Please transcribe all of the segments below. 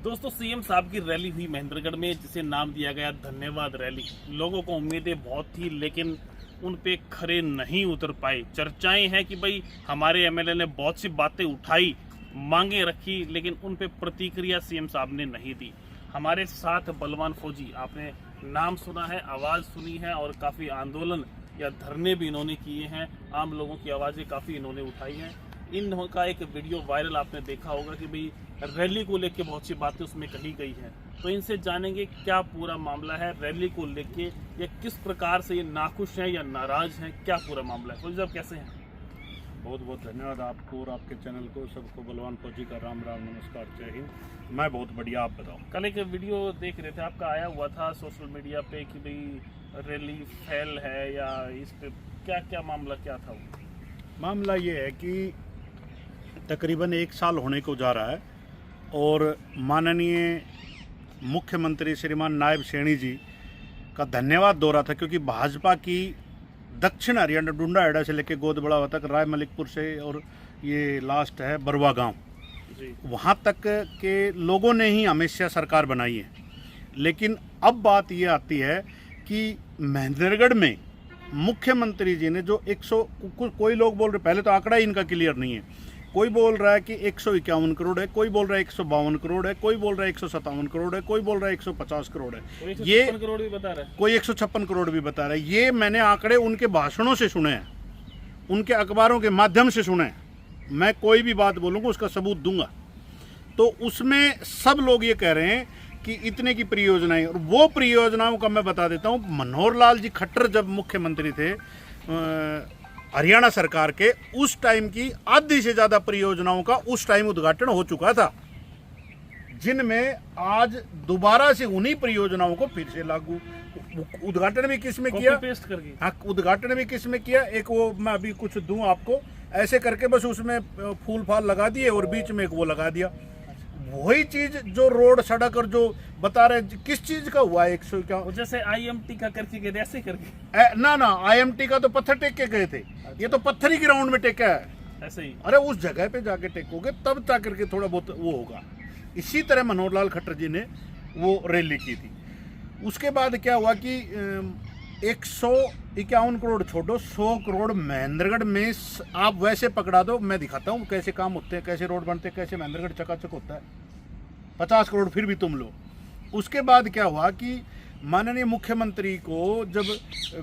दोस्तों सीएम साहब की रैली हुई महेंद्रगढ़ में, जिसे नाम दिया गया धन्यवाद रैली। लोगों को उम्मीदें बहुत थी, लेकिन उन पे खरे नहीं उतर पाए। चर्चाएं हैं कि भाई हमारे एमएलए ने बहुत सी बातें उठाई, मांगे रखी, लेकिन उन पे प्रतिक्रिया सीएम साहब ने नहीं दी। हमारे साथ बलवान फौजी, आपने नाम सुना है, आवाज़ सुनी है, और काफ़ी आंदोलन या धरने भी इन्होंने किए हैं। आम लोगों की आवाज़ें काफ़ी इन्होंने उठाई हैं। इनका एक वीडियो वायरल आपने देखा होगा कि भाई रैली को लेके बहुत सी बातें उसमें कही गई हैं। तो इनसे जानेंगे क्या पूरा मामला है रैली को लेके, या किस प्रकार से ये नाखुश हैं या नाराज हैं, क्या पूरा मामला है। फौजी साहब कैसे हैं? बहुत बहुत धन्यवाद आपको और आपके चैनल को, सबको बलवान फौजी का राम राम नमस्कार, जय हिंद। मैं बहुत बढ़िया, आप बताओ। कल एक वीडियो देख रहे थे, आपका आया हुआ था सोशल मीडिया पे कि भाई रैली फेल है, या इस पे क्या क्या मामला क्या था वो? मामला ये है कि तकरीबन 1 साल होने को जा रहा है और माननीय मुख्यमंत्री श्रीमान नायब सैनी जी का धन्यवाद दौरा था, क्योंकि भाजपा की दक्षिण हरियाणा डुंडाहेड़ा से लेकर गोदबड़ा तक, राय मलिकपुर से और ये लास्ट है बरवा गांव, वहाँ तक के लोगों ने ही हमेशा सरकार बनाई है। लेकिन अब बात ये आती है कि महेंद्रगढ़ में मुख्यमंत्री जी ने जो 100, कोई लोग बोल रहे, पहले तो आंकड़ा ही इनका क्लियर नहीं है, कोई बोल रहा है कि 151 करोड़ है, कोई बोल रहा है 152 करोड़ है, कोई बोल रहा है 157 करोड़ है, कोई बोल रहा है 150 करोड़ है, ये 156 करोड़ भी बता रहा है, कोई 156 करोड़ भी बता रहा है। ये मैंने आंकड़े उनके भाषणों से सुने हैं, उनके अखबारों के माध्यम से सुने हैं। मैं कोई भी बात बोलूँगा उसका सबूत दूंगा। तो उसमें सब लोग ये कह रहे हैं कि इतने की परियोजनाएं, और वो परियोजनाओं का मैं बता देता हूँ। मनोहर लाल जी खट्टर जब मुख्यमंत्री थे हरियाणा सरकार के, उस टाइम की आधी से ज़्यादा परियोजनाओं का उस टाइम उद्घाटन हो चुका था, जिनमें आज दोबारा से उन्हीं परियोजनाओं को फिर से लागू, उद्घाटन भी किस में किया, पेस्ट करके, हाँ, उद्घाटन भी किस में किया। एक वो मैं अभी कुछ दूं आपको, ऐसे करके बस उसमें फूल फाल लगा दिए और बीच में एक वो लगा दिया। वही चीज जो रोड सड़क और जो बता रहे, किस चीज का हुआ 100 क्या, जैसे आईएमटी का करके गए ऐसे करके, ना आईएमटी का तो पत्थर टेक के गए थे। ये तो पत्थर ही ग्राउंड में टेका है ऐसे ही। अरे उस जगह पे जाके टेकोगे तब जा करके थोड़ा बहुत वो होगा। इसी तरह मनोहर लाल खट्टर जी ने वो रैली की थी। उसके बाद क्या हुआ कि 151 करोड़ छोड़ो, 100 करोड़ महेंद्रगढ़ में आप वैसे पकड़ा दो, मैं दिखाता हूँ कैसे काम होते हैं, कैसे रोड बनते हैं, कैसे महेंद्रगढ़ चकाचक होता है। 50 करोड़ फिर भी तुम लो। उसके बाद क्या हुआ कि माननीय मुख्यमंत्री को जब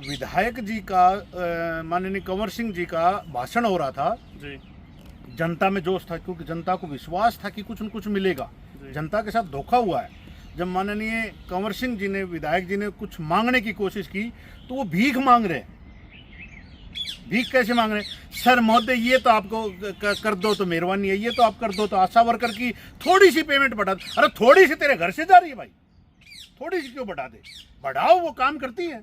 विधायक जी का, माननीय कंवर सिंह जी का भाषण हो रहा था जी, जनता में जोश था, क्योंकि जनता को विश्वास था कि कुछ न कुछ मिलेगा। जनता के साथ धोखा हुआ है। जब माननीय कंवर सिंह जी ने, विधायक जी ने कुछ मांगने की कोशिश की तो वो भीख मांग रहे। भीख कैसे मांग रहे? सर महोदय ये तो आपको कर दो तो मेहरबानी है, ये तो आप कर दो तो आशा वर्कर की थोड़ी सी पेमेंट बढ़ा दो। अरे थोड़ी सी तेरे घर से जा रही है भाई, थोड़ी सी क्यों बढ़ा दे? बढ़ाओ, वो काम करती है।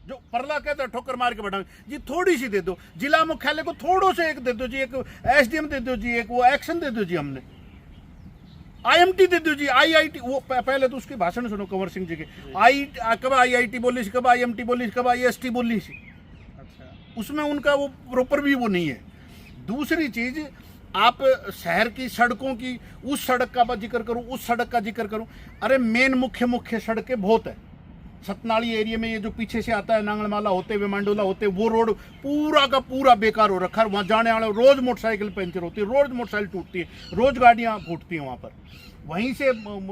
जो परला कहता है ठोकर मार के बढ़ाओ जी, थोड़ी सी दे दो। जिला मुख्यालय को थोड़ो से एक दे दो जी, एक एसडीएम दे दो जी, एक वो एक्शन दे दो जी, हमने आईएमटी दे दो जी, आईआईटी। वो पहले तो उसके भाषण सुनो कंवर सिंह जी के, कब आईआईटी बोली, कब आईएमटी बोली, कब आईएसटी बोली। उसमें उनका वो प्रॉपर भी वो नहीं है। दूसरी चीज, आप शहर की सड़कों की, उस सड़क का जिक्र करूं, उस सड़क का जिक्र करूं, अरे मेन मुख्य सड़कें बहुत है। सतनाली एरिया में ये जो पीछे से आता है नांगलमाला होते हुए मांडोला होते, वो रोड पूरा का पूरा बेकार हो रखा है। वहाँ जाने वाले रोज मोटरसाइकिल पंचर होती है, रोज मोटरसाइकिल टूटती है, रोज गाड़ियाँ फूटती हैं वहाँ पर। वहीं से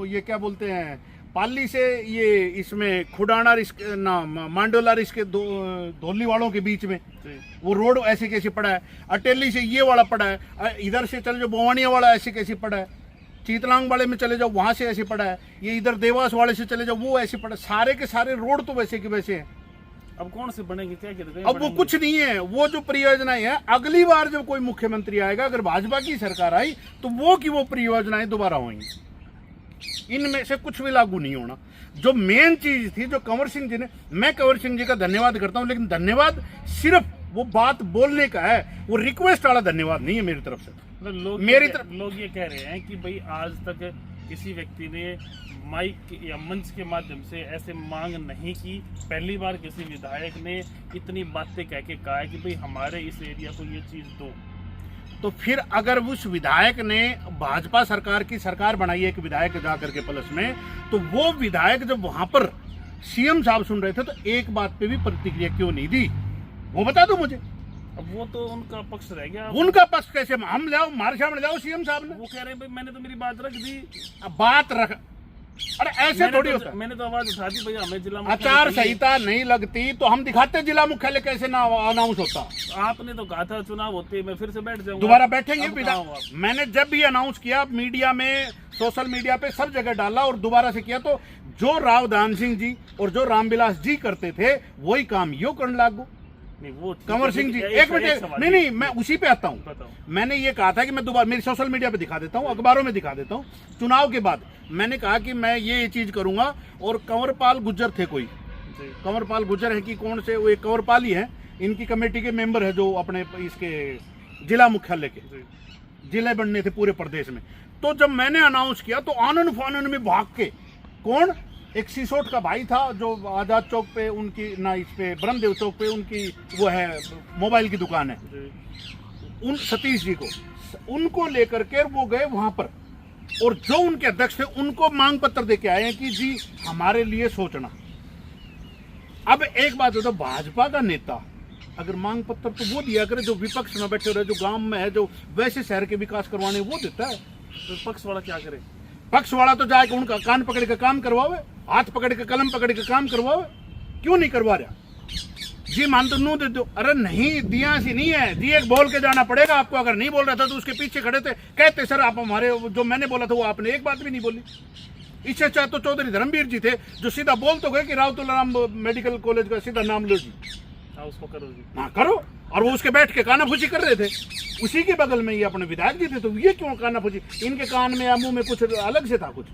ये क्या बोलते हैं, पाली से ये इसमें खुडाना रिस्क ना मांडोला रिस्क धोली वालों के बीच में वो रोड ऐसे कैसे पड़ा है। अटेली से ये वाला पड़ा है, इधर से चले जाओ बोवानिया वाला ऐसे कैसे पड़ा है, चीतलांग वाले में चले जाओ वहाँ से ऐसे पड़ा है, ये इधर देवास वाले से चले जाओ वो ऐसे पड़ा। सारे के सारे रोड तो वैसे के वैसे हैं। अब कौन से बनेंगे, क्या कहते? अब वो कुछ नहीं है। वो जो परियोजनाएं है, अगली बार जब कोई मुख्यमंत्री आएगा, अगर भाजपा की सरकार आई तो वो की वो परियोजनाएं दोबारा होंगी। इनमें से कुछ भी लागू नहीं होना। जो मेन चीज थी, जो कंवर सिंह जी ने, मैं कंवर सिंह जी का धन्यवाद करता हूं, लेकिन धन्यवाद सिर्फ वो बात बोलने का है, वो रिक्वेस्ट वाला धन्यवाद नहीं है मेरी तरफ से। लोग ये कह रहे हैं कि भाई आज तक किसी व्यक्ति ने माइक या मंच के माध्यम से ऐसे मांग नहीं की। पहली बार किसी विधायक ने इतनी बातें कह के कहा है कि भाई हमारे इस एरिया को ये चीज़ दो। तो फिर अगर उस विधायक ने भाजपा सरकार की सरकार बनाई है, एक विधायक जा करके प्लस में, तो वो विधायक जब वहां पर सीएम साहब सुन रहे थे तो एक बात पे भी प्रतिक्रिया क्यों नहीं दी, वो बता दो मुझे। अब वो तो उनका पक्ष रह गया। उनका पक्ष कैसे हम लाओ, हमारे सामने लाओ सीएम साहब ने। वो कह रहे हैं भाई मैंने तो मेरी बात रख दी। अब बात रख, अरे ऐसे थोड़ी होता है। मैंने तो आवाज उठा दी भैया हमें जिला आचार संहिता नहीं लगती तो हम दिखाते जिला मुख्यालय कैसे ना अनाउंस होता। आपने तो कहा था चुनाव होते मैं फिर से बैठ जाऊंगा। दोबारा बैठेंगे अब बिना, कहाँ हो आप? मैंने जब भी अनाउंस किया मीडिया में, सोशल मीडिया पे सब जगह डाला और दोबारा से किया, तो जो राव दान सिंह जी और जो रामविलास जी करते थे वही काम यो करने लागू। नहीं वो कंवर सिंह जी एक मिनट, नहीं मैं उसी पे आता हूँ। बताओ। मैंने ये कहा था कि मैं दोबारा मेरी सोशल मीडिया पे दिखा देता हूँ, अखबारों में दिखा देता हूँ। चुनाव के बाद मैंने कहा कि मैं ये चीज करूंगा। और कंवरपाल गुज्जर थे कोई, कंवरपाल गुज्जर है कि कौन से, वो एक कंवरपाल ही है, इनकी कमेटी के मेंबर है जो अपने इसके जिला मुख्यालय के जिले बनने थे पूरे प्रदेश में। तो जब मैंने अनाउंस किया तो आनंद फानन में भाग के, कौन, एक सिसोट का भाई था जो आजाद चौक पे उनकी ना, इस पे ब्रह्मदेव चौक पे उनकी वो है मोबाइल की दुकान है, उन सतीश जी को, उनको लेकर के वो गए वहां पर, और जो उनके अध्यक्ष थे उनको मांग पत्र देके आए हैं कि जी हमारे लिए सोचना। अब एक बात होता, भाजपा का नेता अगर मांग पत्र तो वो दिया करे जो विपक्ष में बैठे रहे, जो गांव में है, जो वैसे शहर के विकास करवाने वो देता है। तो पक्ष वाला क्या करे? पक्ष वाला तो जाके उनका कान पकड़ के काम करवावे, हाथ पकड़ के कलम पकड़ के काम करवावे। क्यों नहीं करवा रहा? जी मान तो नू दे दो। अरे नहीं, दिया सी नहीं है जी, एक बोल के जाना पड़ेगा आपको। अगर नहीं बोल रहा था तो उसके पीछे खड़े थे, कहते सर आप हमारे, जो मैंने बोला था वो आपने एक बात भी नहीं बोली। इससे अच्छा तो चौधरी धर्मवीर जी थे जो सीधा बोल तो गए कि राव तुलाराम मेडिकल कॉलेज का सीधा नाम लो जी, हाँ उसको करो जी, हाँ करो। और वो उसके बैठ के कानाफूसी कर रहे थे, उसी के बगल में ये अपने विधायक जी थे, तो ये क्यों कानाफूसी? इनके कान में या मुंह में कुछ अलग से था कुछ।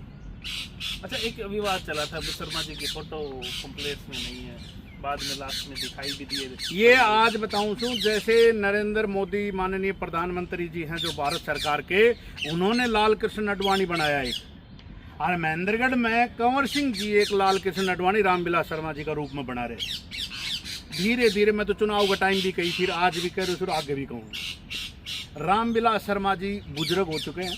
अच्छा एक विवाद चला था, शर्मा जी की फोटो कॉम्प्लेक्स में नहीं है, बाद में लास्ट में दिखाई भी दिए। ये आज बताऊं सुन, जैसे नरेंद्र मोदी माननीय प्रधानमंत्री जी हैं जो भारत सरकार के, उन्होंने लाल कृष्ण अडवाणी बनाया एक, और महेंद्रगढ़ में कंवर सिंह जी एक लाल कृष्ण अडवाणी रामविलास शर्मा जी का रूप में बना रहे। धीरे धीरे, मैं तो चुनाव का टाइम भी कही, फिर आज भी कह रहे, फिर आगे भी कहूँ, रामविलास शर्मा जी बुजुर्ग हो चुके हैं।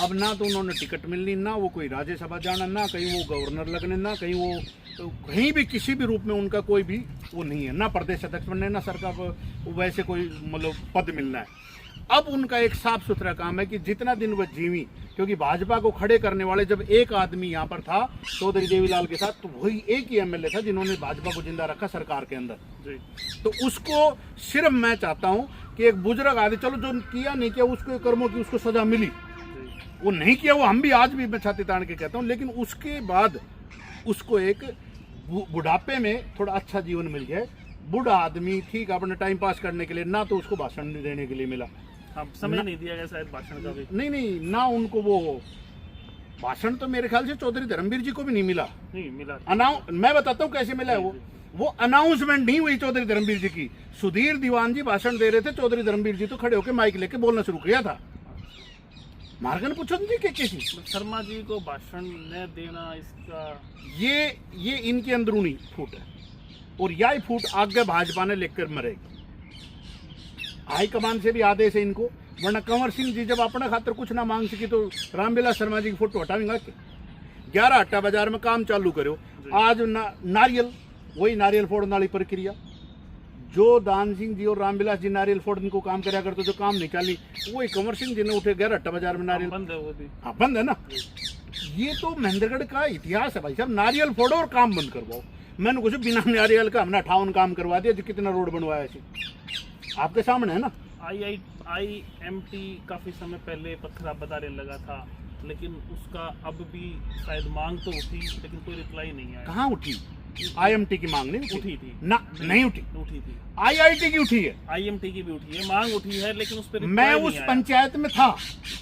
अब ना तो उन्होंने टिकट मिलनी, ना वो कोई राज्यसभा जाना, ना कहीं वो गवर्नर लगने, ना कहीं वो तो कहीं भी किसी भी रूप में उनका कोई भी वो नहीं है, ना प्रदेश अध्यक्ष बनने, ना सरकार वैसे कोई मतलब पद मिलना है। अब उनका एक साफ सुथरा काम है कि जितना दिन वह जीवी, क्योंकि भाजपा को खड़े करने वाले जब एक आदमी यहाँ पर था चौधरी देवीलाल के साथ, तो वही एक ही एमएलए था जिन्होंने भाजपा को जिंदा रखा सरकार के अंदर। तो उसको सिर्फ मैं चाहता हूँ कि एक बुजुर्ग आदमी, चलो जो किया नहीं किया उसके कर्मों की उसको सजा मिली, वो नहीं किया वो हम भी आज भी मैं छाती तान के कहता हूँ, लेकिन उसके बाद उसको एक बुढ़ापे में थोड़ा अच्छा जीवन मिल जाए। बूढ़ा आदमी ठीक अपने टाइम पास करने के लिए, ना तो उसको भाषण देने के लिए मिला, समय नहीं दिया गया शायद भाषण का भी, नहीं ना उनको वो भाषण, तो मेरे ख्याल से चौधरी धर्मवीर जी को भी नहीं मिला। नहीं मिला, मैं बताता हूँ कैसे मिला है वो अनाउंसमेंट नहीं हुई चौधरी धर्मवीर जी की। सुधीर दीवान जी भाषण दे रहे थे, चौधरी धर्मवीर जी तो खड़े होकर माइक लेके बोलना शुरू किया था। मार्गन पूछो जी के किसी शर्मा जी को भाषण न देना, इसका ये इनकी अंदरूनी फूट है, और यही फूट आगे भाजपा ने लेकर मरेगी। हाईकमान से भी आदेश है इनको, वरना कंवर सिंह जी जब अपने खातर कुछ ना मांग सकी तो रामविलास शर्मा जी की फोटो हटावेंगे के 11 अट्टा बाजार में काम चालू करो। आज नारियल, वही नारियल फोड़ने वाली प्रक्रिया, जो दान सिंह जी और रामविलास जी नारियल फोड़ने को काम कराया करते, जो काम नहीं चाली वही कंवर सिंह जी ने उठे 11 अट्टा बाजार में नारियल बंद है, वो भी हाँ बंद है ना। ये तो महेंद्रगढ़ का इतिहास है भाई साहब, नारियल फोड़ो और काम बंद करवाओ। मैंने कुछ बिना नारियल का हमने 58 काम करवा दिया, जो कितना रोड बनवाया ऐसे आपके सामने है ना। IIMT काफी समय पहले पत्थर बदारे लगा था, लेकिन उसका अब भी शायद मांग तो उठी, लेकिन कोई रिप्लाई नहीं आया। कहाँ उठी? IMT की मांग नहीं उठी थी ना, नहीं उठी थी। IIT की उठी है, IMT की भी उठी है, मांग उठी है, लेकिन उस पर मैं उस पंचायत में था,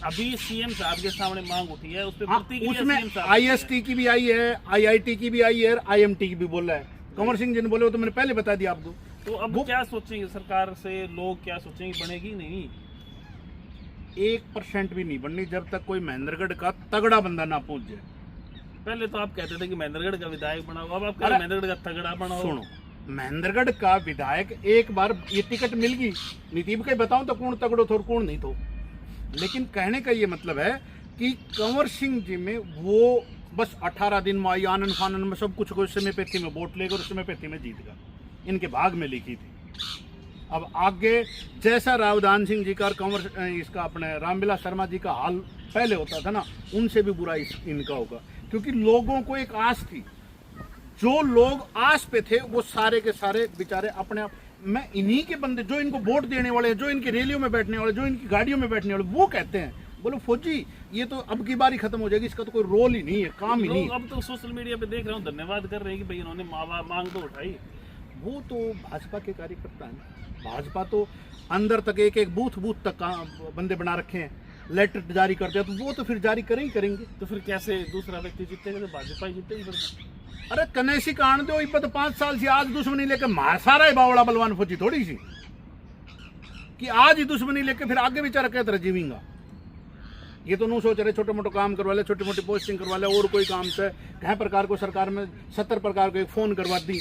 अभी सीएम साहब के सामने मांग उठी है, उस पर उसमें IST की भी आई है, IIT की भी आई है, IMT की भी बोल रहा है। कंवर सिंह जी ने बोले तो मैंने पहले बता दिया आपको। तो अब क्या सोचेंगे सरकार से लोग, क्या सोचेंगे, बनेगी नहीं? 1% भी नहीं बननी जब तक कोई महेंद्रगढ़ का तगड़ा बंदा ना पहुंच जाए। पहले तो आप कहते थे कि महेंद्रगढ़ का विधायक बनाओ, अब आप कह रहे हैं महेंद्रगढ़ का तगड़ा बनाओ। सुनो, महेंद्रगढ़ का विधायक एक बार ये टिकट मिल गई, नीति के बताऊं तो कौन तगड़ो थो और कौन नहीं तो, लेकिन कहने का ये मतलब है कि कंवर सिंह जी में वो बस 18 दिन में आई, आनंद फानन में सब कुछ उस समय पे थी में वोट लेकर उस समय पे थी में जीत गया, इनके भाग में लिखी थी। अब आगे जैसा रावदान सिंह जी का और कंवर इसका अपने रामविलास शर्मा जी का हाल पहले होता था ना, उनसे भी बुरा इनका होगा, क्योंकि लोगों को एक आस थी, जो लोग आस पे थे वो सारे के सारे बेचारे अपने आप, मैं इन्हीं के बंदे जो इनको वोट देने वाले, जो इनकी रैलियों में बैठने वाले, जो इनकी गाड़ियों में बैठने वाले, वो कहते हैं बोलो फौजी ये तो अब की बारी खत्म हो जाएगी, इसका तो कोई रोल ही नहीं है, काम ही नहीं है। अब तो सोशल मीडिया पे देख रहा हूँ धन्यवाद कर रहे हैं कि भाई इन्होंने मांग तो उठाई। वो तो भाजपा के कार्यकर्ता हैं, भाजपा तो अंदर तक एक एक बूथ तक बंदे बना रखे हैं, लेटर जारी करते हैं, तो वो तो फिर जारी करेंगे। तो फिर कैसे दूसरा व्यक्ति जीतेगा, तो भाजपा ही जीतेगी फिर। अरे कनेसी कांड दो इब्बत 5 साल से आज दुश्मनी लेके मार सारा है बावड़ा बलवान फौजी थोड़ी सी कि आज ही दुश्मनी लेके फिर आगे बेचारा कहते रह जीविंगा। ये तो नहीं सोच रहे छोटे मोटे काम करवा ले, छोटी मोटी पोस्टिंग करवा ले, और कोई काम से कहीं प्रकार को सरकार में 70 प्रकार को एक फोन करवा दी।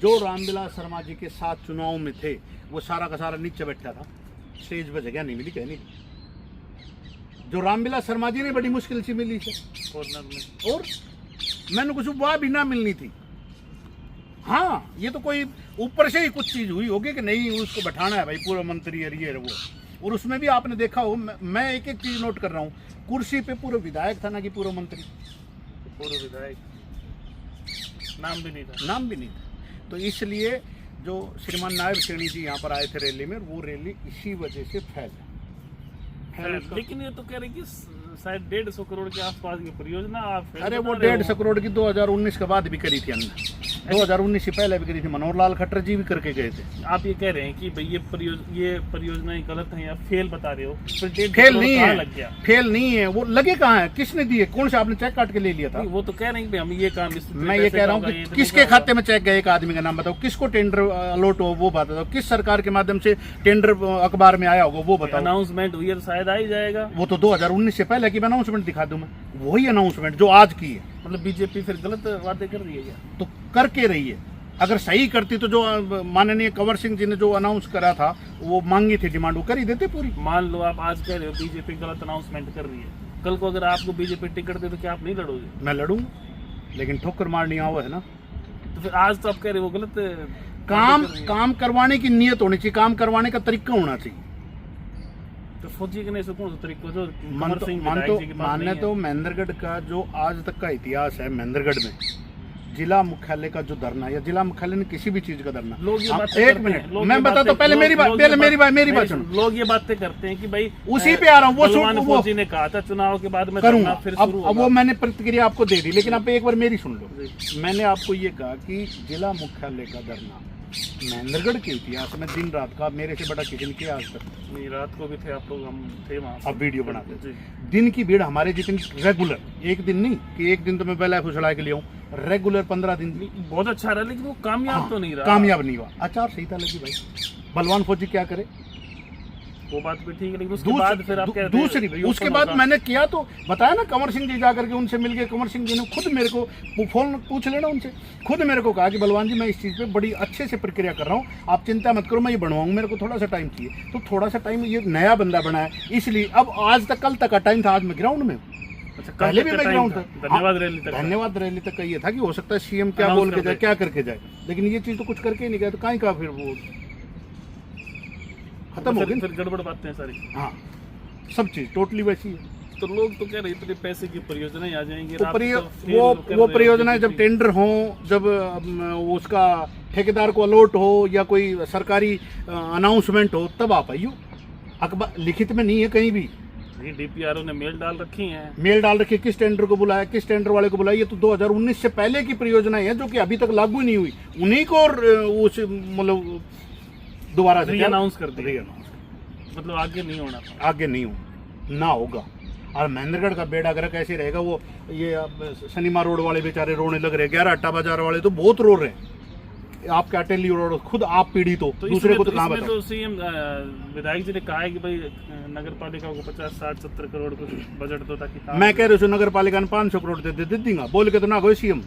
जो रामविलास शर्मा जी के साथ चुनाव में थे वो सारा का सारा नीचे बैठा था, स्टेज पर जगह नहीं मिली कहने। जो रामविलास शर्मा जी ने बड़ी मुश्किल से मिली थी कॉर्नर में, और मैंने कुछ वाह भी ना मिलनी थी। हाँ ये तो कोई ऊपर से ही कुछ चीज हुई होगी कि नहीं उसको बैठाना है भाई पूर्व मंत्री है ये वो, और उसमें भी आपने देखा हो, मैं एक एक चीज नोट कर रहा हूँ, कुर्सी पे पूर्व विधायक था ना कि पूर्व मंत्री, पूर्व विधायक नाम भी नहीं था। तो इसलिए जो श्रीमान नायब सैनी जी यहाँ पर आए थे रैली में, वो रैली इसी वजह से फैल। लेकिन ये तो कह रहे कि शायद 150 करोड़ के आसपास की परियोजना आप, अरे वो 150 करोड़ की 2019 के बाद भी करी थी हमने, 2019 से पहले भी करी थी, मनोहर लाल खट्टर जी भी करके गए थे। आप ये कह रहे हैं कि भाई ये परियोजनाएं गलत हैं या फेल बता रहे हो, फिर फेल नहीं है, लग गया फेल नहीं है, वो लगे कहाँ है, किसने दिए, कौन से आपने चेक काट के ले लिया था? वो तो कह रहे हैं कि हम ये काम, मैं ये कह रहा हूँ कि किसके खाते में चेक गया, एक आदमी का नाम बताओ, किसको टेंडर अलॉट हो वो बताओ, किस सरकार के माध्यम से टेंडर अखबार में आया होगा वो बताओ। अनाउंसमेंट हुई है तो शायद आ ही जाएगा। वो तो 2019 से पहले की अनाउंसमेंट दिखा दूं मैं, वही अनाउंसमेंट जो आज की है। मतलब बीजेपी फिर गलत वादे कर रही है क्या? तो करके रही है, अगर सही करती तो जो माननीय कंवर सिंह जी ने जो अनाउंस करा था, वो मांगी थी डिमांड, वो कर ही देते पूरी। मान लो आप आज कह रहे हो बीजेपी गलत अनाउंसमेंट कर रही है, कल को अगर आपको बीजेपी टिकट दे तो क्या आप नहीं लड़ोगे? मैं लड़ूंगा, लेकिन ठोकर मारनी आवा है ना। तो फिर आज तो आप कह रहे हो वो गलत काम करवाने की नीयत होनी चाहिए, काम करवाने का तरीका होना चाहिए। तो फौजी के नहीं कौन सा तरीका जो मानने तो महेंद्रगढ़ का जो आज तक का इतिहास है, महेंद्रगढ़ में जिला मुख्यालय का जो धरना या जिला मुख्यालय में किसी भी चीज का धरना, लोग ये बात एक मिनट मैं बता तो पहले मेरी बात सुनो। लोग ये बातें करते हैं कि भाई उसी पे आ रहा हूँ, वो फौजी ने कहा था चुनाव के बाद में करूंगा, फिर अब वो मैंने प्रतिक्रिया आपको दे दी, लेकिन आप एक बार मेरी सुन लो। मैंने आपको ये कहा कि जिला मुख्यालय का धरना महेंद्रगढ़ के इतिहास में दिन रात का, मेरे से बड़ा किसी के आज तक नहीं, रात को भी थे आप लोग, हम थे वहाँ, अब वीडियो बनाते दिन की भीड़ हमारे जितनी रेगुलर, एक दिन नहीं कि एक दिन तो मैं पहले फुसला के लिए हूँ, रेगुलर 15 दिन बहुत अच्छा रहा, लेकिन वो कामयाब तो नहीं रहा, कामयाब नहीं हुआ। आचार संहिता लगी भाई, बलवान फौजी क्या करे, वो बात भी ठीक है, लेकिन उसके बाद फिर आप कहते हैं दूसरी उसके बाद मैंने किया तो बताया ना, कंवर सिंह जी जाकर के उनसे मिल गए, कंवर सिंह जी ने खुद मेरे को फोन पूछ लेना उनसे, खुद मेरे को कहा कि बलवान जी मैं इस चीज़ पे बड़ी अच्छे से प्रक्रिया कर रहा हूँ, आप चिंता मत करो, मैं ये बनवाऊँ, मेरे को थोड़ा सा टाइम चाहिए। तो थोड़ा सा टाइम, ये नया बंदा बना है इसलिए, अब आज तक कल तक का टाइम था, आज मैं ग्राउंड में हूँ, पहले भी मैं ग्राउंड था। धन्यवाद रैली तक का ये था कि हो सकता है सीएम क्या बोल के जाए, क्या करके जाए, लेकिन ये चीज़ तो कुछ करके ही नहीं गया, तो कहीं का फिर वो खत्म हो गई, फिर गड़बड़ बातें हैं सारी। हाँ सब चीज टोटली वैसी है। तो लोग तो कह रहे इतने पैसे की परियोजनाएं आ जाएंगी, तो वो परियोजनाएं जब टेंडर हो, जब उसका ठेकेदार को अलॉट हो या कोई सरकारी अनाउंसमेंट हो, तब आप आइयो। अखबार लिखित में नहीं है कहीं भी। डीपीआरओ ने मेल डाल रखी है, मेल डाल रखी है, किस टेंडर को बुलाया, किस टेंडर वाले को बुलाया। ये तो 2019 से पहले की परियोजनाएं हैं जो कि अभी तक लागू नहीं हुई, उन्हीं को उस मतलब दोबारा से अनाउंस कर दिया, मतलब आगे नहीं होना, आगे नहीं हो ना होगा। और महेंद्रगढ़ का बेड़ा गर्क ऐसे रहेगा। वो ये सनीमा रोड वाले बेचारे रोने लग रहे, 11 अट्टा बाजार वाले तो बहुत रो रहे हैं। आपके अटेली रोड खुद आप पीड़ित हो, दूसरे को तो कहाँ बताओ। तो सीएम विधायक जी ने कहा है कि भाई नगर पालिका को 50, 60, 70 करोड़ कुछ बजट दो ताकि, मैं कह रहा हूँ नगर पालिका ने 500 करोड़ दे दूंगा, बोल के तो ना गए सीएम।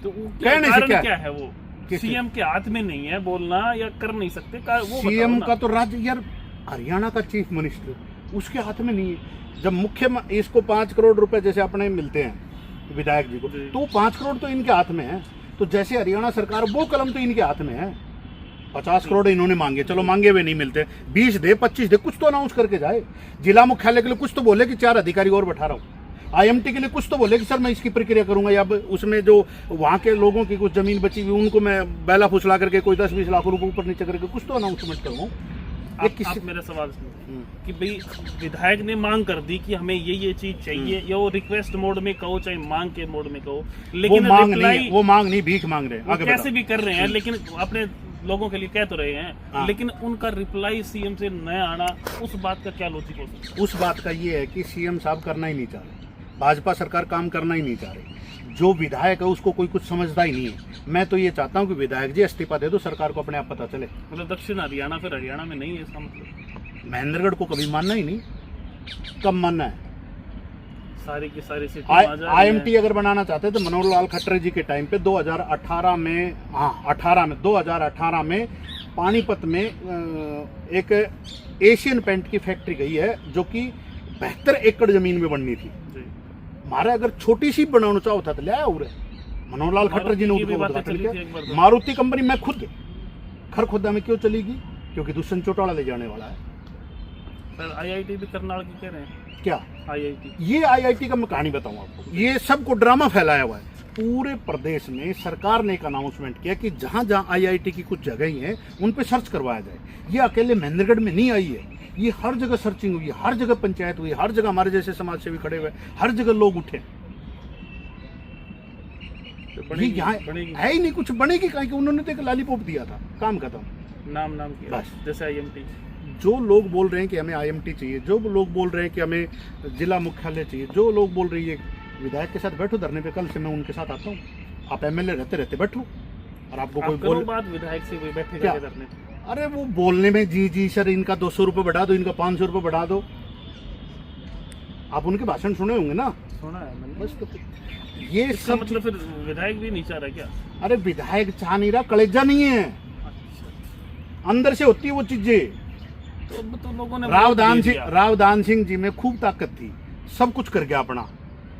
तो कहने से क्या है वो सीएम के हाथ में नहीं है बोलना या कर नहीं सकते वो सीएम का तो राज्य यार, हरियाणा का चीफ मिनिस्टर उसके हाथ में नहीं है। जब मुख्य इसको 5 करोड़ रुपए जैसे अपने मिलते हैं विधायक जी को, तो 5 करोड़ तो इनके हाथ में है। तो जैसे हरियाणा सरकार, वो कलम तो इनके हाथ में है। 50 करोड़ इन्होंने मांगे, चलो मांगे हुए नहीं मिलते, 20 दे 25 दे, कुछ तो अनाउंस करके जाए। जिला मुख्यालय के लिए कुछ तो बोले कि 4 अधिकारी और बैठा रहा हूँ। आईएमटी के लिए कुछ तो बोले कि सर मैं इसकी प्रक्रिया करूंगा, या उसमें जो वहाँ के लोगों की कुछ जमीन बची हुई उनको मैं बैला फुसला करके कोई 10-20 लाख रुपए ऊपर नीचे करके कुछ तो अनाउंसमेंट करूँ। आप मेरा सवाल सुनिए कि भाई विधायक ने मांग कर दी कि हमें ये चीज चाहिए, या वो रिक्वेस्ट मोड में कहो चाहे मांग के मोड में कहो, लेकिन वो मांग नहीं, भीख मांग रहे हैं, कैसे भी कर रहे हैं, लेकिन अपने लोगों के लिए कह तो रहे हैं, लेकिन उनका रिप्लाई सीएम से न आना, उस बात का क्या लॉजिक हो सकता है? उस बात का ये है कि सीएम साहब करना ही नहीं चाह रहे, भाजपा सरकार काम करना ही नहीं चाह रही। जो विधायक है उसको कोई कुछ समझता ही नहीं है। मैं तो ये चाहता हूँ कि विधायक जी इस्तीफा दे दो, सरकार को अपने आप पता चले। मतलब दक्षिण हरियाणा फिर हरियाणा में नहीं है, इसका मतलब महेंद्रगढ़ को कभी मानना ही नहीं, कब मानना है? सारी की सारी आईएमटी अगर बनाना चाहते तो मनोहर लाल खट्टर जी के टाइम पे 2018 में पानीपत में एक एशियन पेंट की फैक्ट्री गई है जो कि 72 एकड़ जमीन में बननी थी। हमारा अगर छोटी सी बनाना चाहो था तो ले आया मनोहर लाल खट्टर जी ने उद्घाटन किया। मारुति कंपनी में खुद खरखुदा में क्यों चलेगी? क्योंकि दुष्यंत चौटाला ले जाने वाला है। आईआईटी भी करनाल की कह रहे हैं क्या? आईआईटी, ये आईआईटी का मैं कहानी बताऊं आपको, ये सबको ड्रामा फैलाया हुआ है। पूरे प्रदेश में सरकार ने एक अनाउंसमेंट किया कि जहां जहां आईआईटी की कुछ जगह हैं उन पे सर्च करवाया जाए। ये अकेले महेंद्रगढ़ में नहीं आई है, ये हर जगह सर्चिंग हुई है, हर जगह पंचायत हुई, हर जगह हमारे जैसे समाज सेवी खड़े हुए, हर जगह लोग उठे। तो यहाँ है ही नहीं कुछ, बनेगी कहीं? उन्होंने तो एक लॉलीपॉप दिया था, काम खत्म, नाम किया बस। जैसे आईएमटी, जो लोग बोल रहे हैं कि हमें आईएमटी चाहिए, जो लोग बोल रहे हैं कि हमें जिला मुख्यालय चाहिए, जो लोग बोल रही है विधायक के साथ बैठो धरने पे, कल से मैं उनके साथ आता हूँ। आप एमएलए रहते रहते बैठो, और आपको कोई बोल बात विधायक से कोई बैठे धरने, अरे वो बोलने में जी सर इनका 200 रुपये बढ़ा दो, इनका 500 रुपये बढ़ा दो। आप उनके भाषण सुने होंगे ना? सुना है मैंने। बस तो ये सब मतलब फिर विधायक भी नहीं चाह रहा क्या? अरे विधायक चाह नहीं रहा, कलेजा नहीं है, अंदर से होती है वो चीजें। तो लोगों ने रावदान सिंह जी में खूब ताकत थी, सब कुछ कर गया अपना,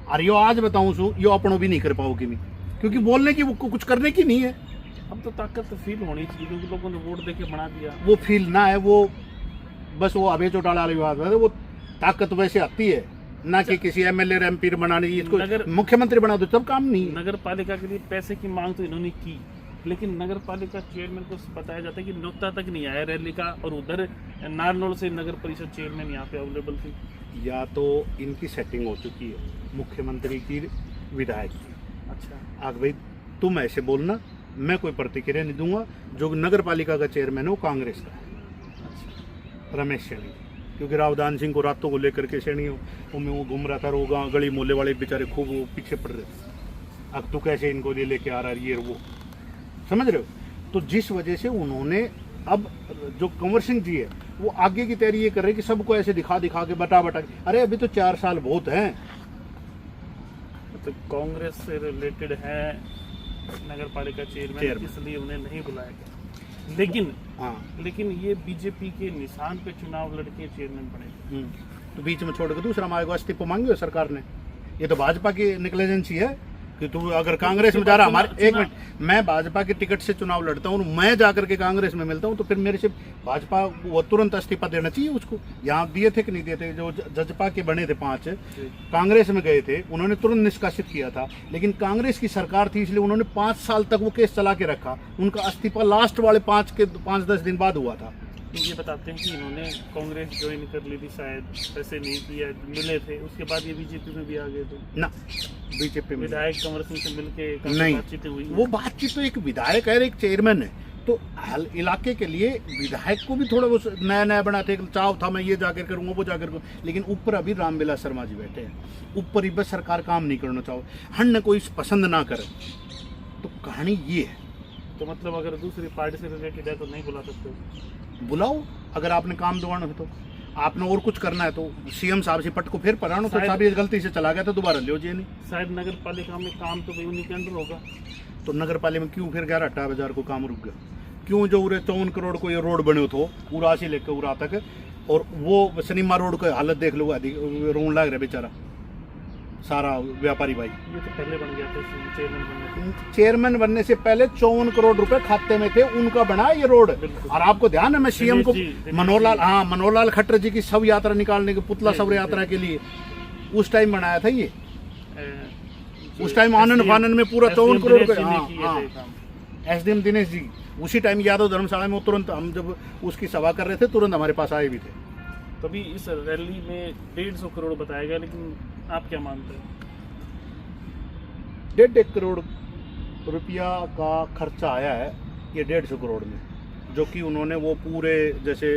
और यो आज बताऊं सो यो अपनों भी नहीं कर पाओगे नहीं, क्योंकि बोलने की वो कुछ करने की नहीं है। अब तो ताकत तो फील होनी चाहिए, क्योंकि लोगों ने वोट देके बना दिया। वो फील ना है, वो बस वो अभय चौटाला वाली बात है। वो ताकत वैसे आती है ना कि किसी एमएलए एमपी बनाने की, इसको मुख्यमंत्री बना दो तब काम नहीं। नगर पालिका के लिए पैसे की मांग तो इन्होंने की, लेकिन नगर पालिका चेयरमैन को बताया जाता है कि न्योता तक नहीं आया रैली का, और उधर नारनौल से नगर परिषद चेयरमैन यहाँ पे अवेलेबल थी। या तो इनकी सेटिंग हो चुकी है मुख्यमंत्री की, विधायक की। अच्छा, भाई तुम ऐसे बोलना, मैं कोई प्रतिक्रिया नहीं दूंगा। जो नगर पालिका का चेयरमैन है वो कांग्रेस का है, रमेश सैनी, क्योंकि रावदान सिंह को रातों को लेकर के सैनियों में वो घूम रहा था, रोगा गली मोहल्ले वाले बेचारे खूब वो पीछे पड़ रहे थे, अब तू कैसे इनको लेके आ रहा है, ये वो, समझ रहे हो? तो जिस वजह से उन्होंने, अब जो कंवर सिंह जी है वो आगे की तैयारी ये कर रहे हैं कि सबको ऐसे दिखा के बटा के, अरे अभी तो 4 साल बहुत हैं। तो कांग्रेस से रिलेटेड है नगर पालिका चेयरमैन, इसलिए उन्हें नहीं बुलाया गया। लेकिन ये बीजेपी के निशान पे चुनाव लड़के चेयरमैन बने, तो बीच में छोड़ के दूसरा मांगेगा, इस्तीफा मांगे सरकार ने। ये तो भाजपा की नेग्लिजेंसी है कि तू अगर कांग्रेस में जा रहा, हमारे 1 मिनट, मैं भाजपा के टिकट से चुनाव लड़ता हूँ, मैं जाकर के कांग्रेस में मिलता हूँ, तो फिर मेरे से भाजपा वो तुरंत इस्तीफा देना चाहिए उसको। यहाँ दिए थे कि नहीं दिए थे? जो जजपा के बने थे 5 कांग्रेस में गए थे, उन्होंने तुरंत निष्कासित किया था, लेकिन कांग्रेस की सरकार थी इसलिए उन्होंने 5 साल तक वो केस चला के रखा। उनका इस्तीफा लास्ट वाले 5-10 दिन बाद हुआ था। ये बताते हैं कि इन्होंने कांग्रेस ज्वाइन कर ली थी, शायद पैसे नहीं किया, मिले थे, उसके बाद ये बीजेपी में भी आ गए थे ना। बीजेपी में विधायक कंवर सिंह से मिलके नहीं, बातचीत हुई। वो बातचीत तो एक विधायक है, एक चेयरमैन है, तो हल इलाके के लिए विधायक को भी थोड़ा वो नया बनाते, चाव था मैं ये जाकर करूँगा वो जाकर करूँ, लेकिन ऊपर अभी रामविलास शर्मा जी बैठे हैं, ऊपर ही बस सरकार काम नहीं करना चाहो, हन कोई पसंद ना करे, तो कहानी ये है। तो मतलब अगर दूसरी पार्टी से रिलेटेड है तो नहीं बुला सकते? बुलाओ अगर आपने काम दिवाना है तो। आपने और कुछ करना है तो सीएम साहब से पट को फिर पढ़ानो, तो साहब ये गलती से चला गया तो दोबारा लियो जी नहीं। शायद नगर पालिका में काम तो भाई उन्हीं के अंदर होगा, तो नगर पालिका में क्यों फिर 11-18 बाजार को काम रुक गया? क्यों जो उरे 54 करोड़ को ये रोड बने तो उरा से लेकर उरा तक, और वो सिनेमा रोड की हालत देख लो, रोन लाग रहा बेचारा सारा व्यापारी भाई। ये तो पहले बन गया था चेयरमैन बनने से। चेयरमैन बनने से पहले 54 करोड़ रुपए खाते में थे, उनका बना ये रोड। और आपको ध्यान है, मैं सीएम को मनोहर लाल खट्टर जी की शव यात्रा निकालने के, पुतला शव यात्रा के लिए उस टाइम बनाया था ये। उस टाइम आनंद फानन में पूरा 54 करोड़ रुपए, एसडीएम दिनेश जी उसी टाइम यादव धर्मशाला में तुरंत, हम जब उसकी सभा कर रहे थे तुरंत हमारे पास आए भी थे। तभी इस रैली में 150 करोड़ बताया गया, लेकिन आप क्या मानते हैं? 1.5 करोड़ रुपया का खर्चा आया है ये 150 करोड़ में, जो कि उन्होंने वो पूरे जैसे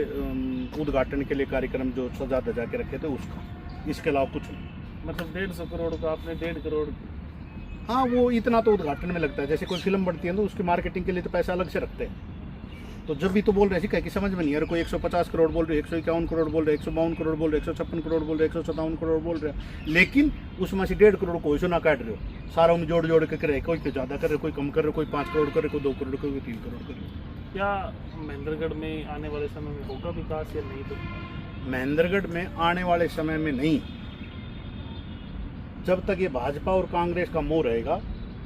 उद्घाटन के लिए कार्यक्रम जो सजा धजा के रखे थे उसका, इसके अलावा कुछ नहीं। मतलब 150 करोड़ का आपने 1.5 करोड़। हाँ, वो इतना तो उद्घाटन में लगता है, जैसे कोई फिल्म बनती है तो उसकी मार्केटिंग के लिए तो पैसा अलग से रखते हैं। तो जब भी तो बोल रहे हैं कि समझ में नहीं है, कोई 150 करोड़ बोल रहे, 151 करोड़ बोल रहे, 152 करोड़ बोल रहे, 156 करोड़ बोल रहे, 157 करोड़ बोल रहे, लेकिन उसमें से 1.5 करोड़ कोई ना काट रहे हो, सारा उन्हें जोड़ जोड़ के करे, कोई ज़्यादा कर रहे, कोई कम कर रहे, कोई 5 करोड़ करे, कोई 2 करोड़ करे, कोई 3 करोड़ करे। क्या महेंद्रगढ़ में आने वाले समय में होगा विकास या नहीं? तो महेंद्रगढ़ में आने वाले समय में नहीं, जब तक ये भाजपा और कांग्रेस का मोह रहेगा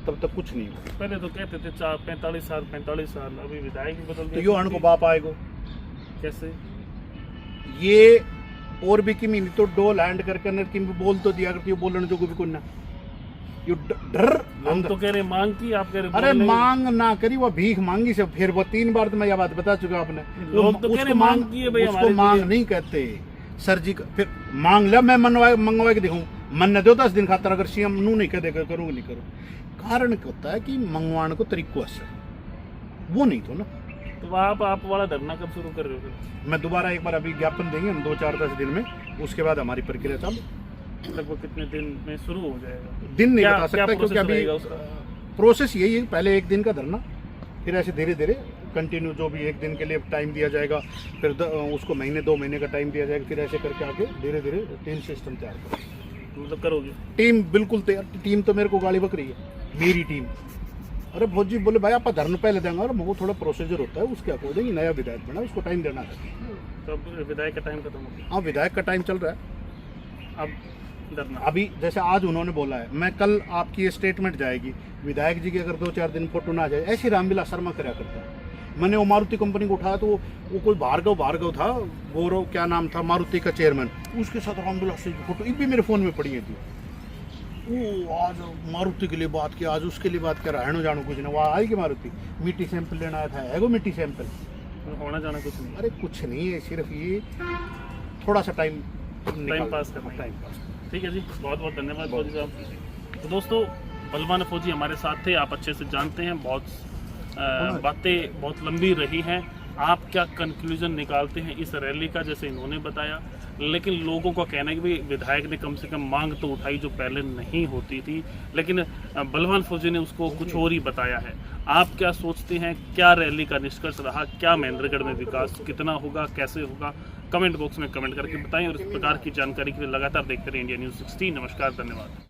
तब तक कुछ नहीं होगा। पहले तो कहते थे 45 साल, अभी विधायक भी बदल तो यो अण को बाप आएगो कैसे? ये और भी किमी तो डो लैंड करके नर किम बोल तो दिया करती, बोलने जो भी कुन्ना यो डर। हम तो कह रहे मांग की, आप कह रहे अरे मांग ना करी, वो भीख मांगी से, फिर वो 3 बार तो मैं यह बात बता चुका आपने। लोग तो कह रहे मांग की है भाई, उसको मांग नहीं कहते सर जी। फिर मांग लिया, मैं मंगवा के दिखाऊं, मन दो 10 दिन खातर, अगर सीएम नू नहीं कह देगा करूँगा नहीं करूँ। कारण क्या होता है कि मंगवाने को तरीको असर वो नहीं तो ना। तो आप वाला धरना कब शुरू कर रहे हो? मैं दोबारा एक बार अभी ज्ञापन देंगे हम 2-4-10 दिन में, उसके बाद हमारी प्रक्रिया चालू। लगभग कितने दिन में शुरू हो जाएगा? दिन नहीं बता सकता क्योंकि अभी प्रोसेस यही है, पहले 1 दिन का धरना, फिर ऐसे धीरे धीरे कंटिन्यू, जो भी 1 दिन के लिए टाइम दिया जाएगा, फिर उसको महीने 2 महीने का टाइम दिया जाएगा, फिर ऐसे करके आगे धीरे धीरे टीम सिस्टम तैयार करेंगे। मतलब करोगे? टीम बिल्कुल तैयार, टीम तो मेरे को गाली बक रही है, मेरी टीम। अरे भोज जी बोले भाई आप धरना पहले देंगे, और वो थोड़ा प्रोसीजर होता है, उसके अकॉर्डिंग नया विधायक बना, उसको टाइम देना है। तो अब विधायक का टाइम खत्म हो गया? हाँ, विधायक का टाइम चल रहा है। अब धरना अभी जैसे आज उन्होंने बोला है, मैं कल आपकी ये स्टेटमेंट जाएगी, विधायक जी की अगर 2-4 दिन फोटो ना जाए, ऐसी रामविलास शर्मा कराया करता है। मैंने वो मारुति कंपनी को उठाया तो वो कोई भार्गव था, गौरव क्या नाम था, मारुति का चेयरमैन, उसके साथ रामविलास की फोटो भी मेरे फ़ोन में पड़ी है थी। वो आज मारुति के लिए बात किया, आज उसके लिए बात कर रहा है, जानो कुछ ना, वहाँ आएगी मारुति, मिट्टी सैंपल लेना आया था, है वो मिट्टी सैंपल, होना जाना कुछ नहीं। अरे कुछ नहीं है, सिर्फ ये थोड़ा सा टाइम पास करना। Time pass. ठीक है जी, बहुत बहुत धन्यवाद फौजी साहब। तो दोस्तों, बलवान फौजी हमारे साथ थे, आप अच्छे से जानते हैं, बहुत बातें बहुत लंबी रही हैं। आप क्या कंक्लूजन निकालते हैं इस रैली का, जैसे इन्होंने बताया, लेकिन लोगों का कहना है कि भाई विधायक ने कम से कम मांग तो उठाई जो पहले नहीं होती थी, लेकिन बलवान फौजी ने उसको कुछ और ही बताया है। आप क्या सोचते हैं, क्या रैली का निष्कर्ष रहा, क्या महेंद्रगढ़ में विकास कितना होगा, कैसे होगा, कमेंट बॉक्स में कमेंट करके बताएं। और इस प्रकार की जानकारी के लिए लगातार देखते रहिए इंडिया न्यूज़ 16। नमस्कार, धन्यवाद।